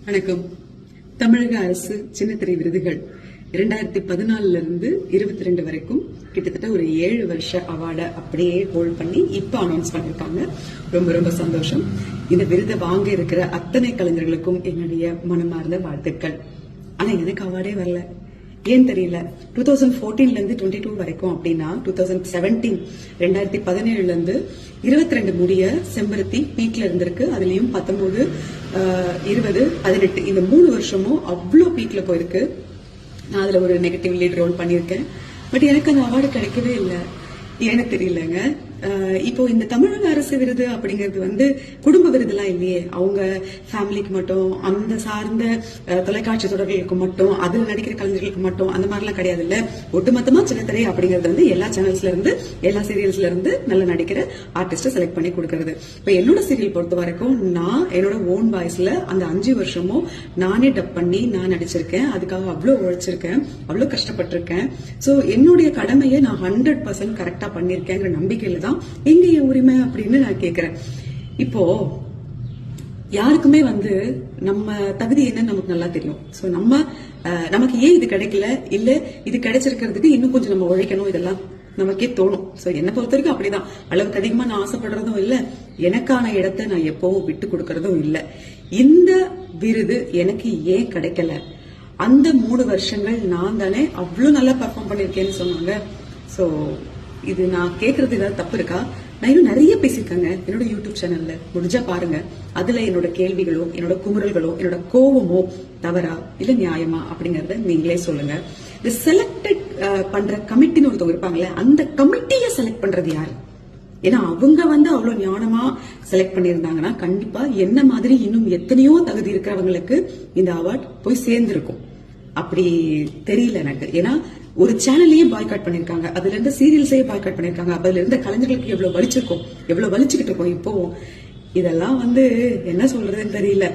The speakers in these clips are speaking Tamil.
வணக்கம். தமிழக அரசு சின்னத்திரை விருதுகள் 2014 இருந்து 22 வரைக்கும் கிட்டத்தட்ட ஒரு 7 வருஷ அவார்டை அப்படியே ஹோல்ட் பண்ணி இப்ப அனௌன்ஸ் பண்ணிருக்காங்க. ரொம்ப ரொம்ப சந்தோஷம். இந்த விருதை வாங்க இருக்கிற அத்தனை கலைஞர்களுக்கும் என்னுடைய மனமார்ந்த வாழ்த்துக்கள். ஆனா எனக்கு அவார்டே வரல. ஏன் தெரியல. 2014 இருந்து 22 வரைக்கும் அப்படின்னா 2017 2017 இருந்து 22 முடிய செம்பருத்தி பீக்ல இருந்திருக்கு. அதுலயும் 19 20 18 இந்த 3 வருஷமும் அவ்வளவு பீக்ல போயிருக்கு. நான் அதுல ஒரு நெகட்டிவ் லீட் ரோல் பண்ணிருக்கேன். பட் எனக்கு அந்த அவார்டு கிடைக்கவே இல்லை. ஏன்னு தெரியலங்க. இப்போ இந்த தமிழக அரசு விருது அப்படிங்கிறது குடும்ப விருதுலாம் இல்லையே. அவங்க ஃபேமிலிக்கு மட்டும், அந்த சார்ந்த தொலைக்காட்சி தொடர்களுக்கு மட்டும், அதுல நடிக்கிற கலைஞர்களுக்கு மட்டும் அந்த மாதிரிலாம் கிடையாது இல்ல. ஒட்டுமொத்தமா சின்னத்திரை அப்படிங்கிறது எல்லா சேனல்ஸ்ல இருந்து, எல்லா சீரியல்ஸ்ல இருந்து நல்ல நடிக்கிற ஆர்டிஸ்ட செலக்ட் பண்ணி கொடுக்கறது. இப்ப என்னோட சீரியல் பொறுத்த வரைக்கும் நான் என்னோட ஓன் வாய்ஸ்ல அந்த 5 வருஷமும் நானே டப் பண்ணி நான் நடிச்சிருக்கேன். அதுக்காக அவ்வளவு உழைச்சிருக்கேன், அவ்வளவு கஷ்டப்பட்டிருக்கேன். சோ என்னுடைய கடமையை நான் 100% கரெக்டா பண்ணிருக்கேங்கிற நம்பிக்கையில தான் எங்க என் உரிமை அப்படின்னு நான் கேக்குறேன். இப்போ யாருக்குமே நம்ம தகுதி என்னன்னு நமக்கு நல்லா தெரியும். சோ நமக்கு ஏன் இது கிடைக்கல, இல்ல இது கிடைச்சிருக்கிறதுக்கு இன்னும் கொஞ்சம் நம்ம உழைக்கணும், இதெல்லாம் நமக்கே தோணும். சோ என்ன பொறுத்த வரைக்கும் அப்படிதான். அளவுக்கு அதிகமா நான் ஆசைப்படுறதும் இல்ல, எனக்கான இடத்தை நான் எப்பவும் விட்டு கொடுக்கறதும் இல்ல. இந்த விருது எனக்கு ஏன் கிடைக்கல? அந்த 3 வருஷங்கள் நான் தானே அவ்வளவு நல்லா பெர்ஃபார்ம் பண்ணிருக்கேன்னு சொன்னாங்க. சோ இது நான் கேக்குறது ஏதாவது தப்பு இருக்கா? நான் இன்னும் நிறைய பேசியிருக்கேங்க என்னோட யூடியூப் சேனல்ல, முடிஞ்சா பாருங்க. அதுல என்னோட கேள்விகளோ, என்னோட குமுறல்களோ, என்னோட கோவமோ தவறா இல்ல நியாயமா அப்படிங்கறத நீங்களே சொல்லுங்க. இந்த செலக்டட் பண்ற கமிட்டின்னு ஒருத்தவங்க இருப்பாங்கல்ல, அந்த கமிட்டியை செலக்ட் பண்றது யாரு? ஏன்னா அவங்க அவ்வளவு ஞானமா செலக்ட் பண்ணிருந்தாங்கன்னா கண்டிப்பா என்ன மாதிரி இன்னும் எத்தனையோ தகுதி இருக்கிறவங்களுக்கு இந்த அவார்ட் போய் சேர்ந்திருக்கும். அப்படி தெரியல எனக்கு. ஏன்னா ஒரு சேனல்லையே பாய்காட் பண்ணிருக்காங்க, அதுல இருந்து சீரியல்ஸே பாய்காட் பண்ணிருக்காங்க. அதுல இருந்த கலைஞர்களுக்கு எவ்வளவு வலிச்சிருக்கும், எவ்வளவு வலிச்சுக்கிட்டு இருக்கோம். இப்போ இதெல்லாம் என்ன சொல்றதுன்னு தெரியல.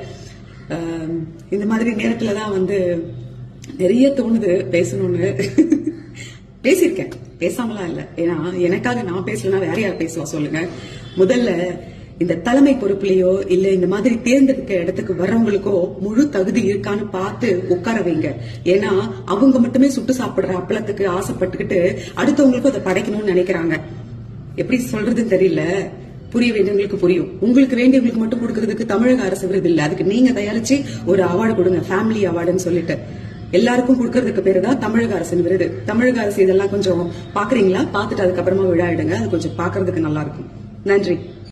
இந்த மாதிரி நேரத்துலதான் நிறைய தோணுது பேசணும்னு. பேசியிருக்கேன், பேசாமலாம் இல்ல. ஏன்னா எனக்காக நான் பேசலன்னா வேற யார் பேசுவா சொல்லுங்க. முதல்ல இந்த தலைமை பொறுப்புலயோ இல்ல இந்த மாதிரி தேர்ந்தெடுக்க இடத்துக்கு வர்றவங்களுக்கோ முழு தகுதி இருக்கான்னு பார்த்து உட்கார வைங்க. ஏன்னா அவங்க மட்டுமே சுட்டு சாப்பிடுற அப்பளத்துக்கு ஆசைப்பட்டுக்கிட்டு அடுத்தவங்களுக்கும் அதை படைக்கணும்னு நினைக்கிறாங்க. எப்படி சொல்றதுன்னு தெரியல. புரிய வேண்டியவங்களுக்கு புரியும். உங்களுக்கு வேண்டியவங்களுக்கு மட்டும் கொடுக்கறதுக்கு தமிழக அரசு விருது இல்ல. அதுக்கு நீங்க தயாரிச்சு ஒரு அவார்டு கொடுங்க, ஃபேமிலி அவார்டுன்னு சொல்லிட்டு. எல்லாருக்கும் கொடுக்கறதுக்கு பேரு தான் தமிழக அரசின் விருது. தமிழக அரசு இதெல்லாம் கொஞ்சம் பாக்குறீங்களா? பாத்துட்டு அதுக்கப்புறமா விழா இடுங்க. அது கொஞ்சம் பாக்குறதுக்கு நல்லா இருக்கும். நன்றி.